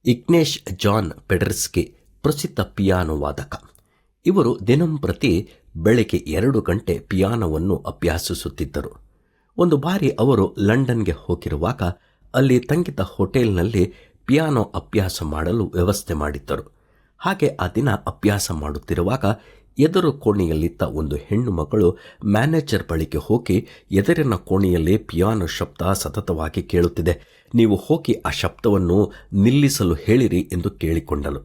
ಇಗ್ನೇಶ್ John ಪೆಡರ್ಸ್ಕಿ ಪ್ರಸಿದ್ಧ piano ವಾದಕ. ಇವರು ದಿನಂಪ್ರತಿ ಬೆಳಗ್ಗೆ 2 ಗಂಟೆ ಪಿಯಾನೋವನ್ನು ಅಭ್ಯಾಸಿಸುತ್ತಿದ್ದರು. ಒಂದು ಬಾರಿ ಅವರು ಲಂಡನ್ಗೆ ಹೋಗಿರುವಾಗ ಅಲ್ಲಿ ತಂಗಿದ್ದ ಹೋಟೆಲ್ನಲ್ಲಿ ಪಿಯಾನೋ ಅಭ್ಯಾಸ ಮಾಡಲು ವ್ಯವಸ್ಥೆ ಮಾಡಿದ್ದರು. ಹಾಗೆ ಆ ದಿನ ಅಭ್ಯಾಸ ಮಾಡುತ್ತಿರುವಾಗ ಎದುರು ಕೋಣೆಯಲ್ಲಿದ್ದ ಒಂದು ಹೆಣ್ಣು ಮಗಳು ಮ್ಯಾನೇಜರ್ ಬಳಿಗೆ ಹೋಗಿ, ಎದುರಿನ ಕೋಣೆಯಲ್ಲಿ ಪಿಯಾನೋ ಶಬ್ದ ಸತತವಾಗಿ ಕೇಳುತ್ತಿದೆ, ನೀವು ಹೋಗಿ ಆ ಶಬ್ದವನ್ನು ನಿಲ್ಲಿಸಲು ಹೇಳಿರಿ ಎಂದು ಕೇಳಿಕೊಂಡಳು.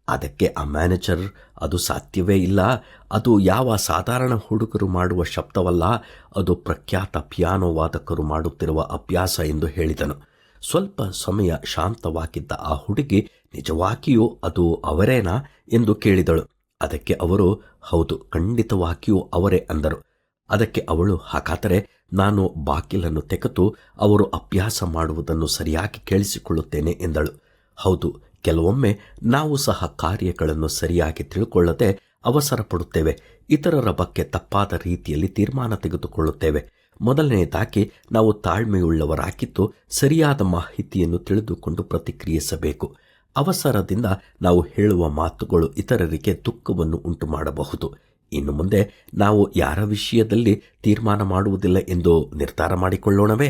ಅದಕ್ಕೆ ಆ ಮ್ಯಾನೇಜರ್, ಅದು ಸಾಧ್ಯವೇ ಇಲ್ಲ, ಅದು ಯಾವ ಸಾಧಾರಣ ಹುಡುಗರು ಮಾಡುವ ಶಬ್ದವಲ್ಲ, ಅದು ಪ್ರಖ್ಯಾತ ಪಿಯಾನೋ ವಾದಕರು ಮಾಡುತ್ತಿರುವ ಅಭ್ಯಾಸ ಎಂದು ಹೇಳಿದನು. ಸ್ವಲ್ಪ ಸಮಯ ಶಾಂತವಾಗಿದ್ದ ಆ ಹುಡುಗಿ, ನಿಜವಾಗಿಯೂ ಅದು ಅವರೇನಾ ಎಂದು ಕೇಳಿದಳು. ಅದಕ್ಕೆ ಅವರು, ಹೌದು, ಖಂಡಿತವಾಗಿಯೂ ಅವರೇ ಅಂದರು. ಅದಕ್ಕೆ ಅವಳು, ಹಾಗಾದರೆ ನಾನು ಬಾಗಿಲನ್ನು ತೆಗೆದು ಅವರು ಅಭ್ಯಾಸ ಮಾಡುವುದನ್ನು ಸರಿಯಾಗಿ ಕೇಳಿಸಿಕೊಳ್ಳುತ್ತೇನೆ ಎಂದಳು. ಹೌದು, ಕೆಲವೊಮ್ಮೆ ನಾವು ಸಹ ಕಾರ್ಯಗಳನ್ನು ಸರಿಯಾಗಿ ತಿಳ್ಕೊಳ್ಳದೆ ಅವಸರ ಪಡುತ್ತೇವೆ, ಇತರರ ಬಗ್ಗೆ ತಪ್ಪಾದ ರೀತಿಯಲ್ಲಿ ತೀರ್ಮಾನ ತೆಗೆದುಕೊಳ್ಳುತ್ತೇವೆ. ಮೊದಲನೆಯದಾಗಿ ನಾವು ತಾಳ್ಮೆಯುಳ್ಳವರಾಗಿದ್ದು ಸರಿಯಾದ ಮಾಹಿತಿಯನ್ನು ತಿಳಿದುಕೊಂಡು ಪ್ರತಿಕ್ರಿಯಿಸಬೇಕು. ಅವಸರದಿಂದ ನಾವು ಹೇಳುವ ಮಾತುಗಳು ಇತರರಿಗೆ ದುಃಖವನ್ನು ಉಂಟು ಮಾಡಬಹುದು. ಇನ್ನು ಮುಂದೆ ನಾವು ಯಾರ ವಿಷಯದಲ್ಲಿ ತೀರ್ಮಾನ ಮಾಡುವುದಿಲ್ಲ ಎಂದು ನಿರ್ಧಾರ ಮಾಡಿಕೊಳ್ಳೋಣವೇ?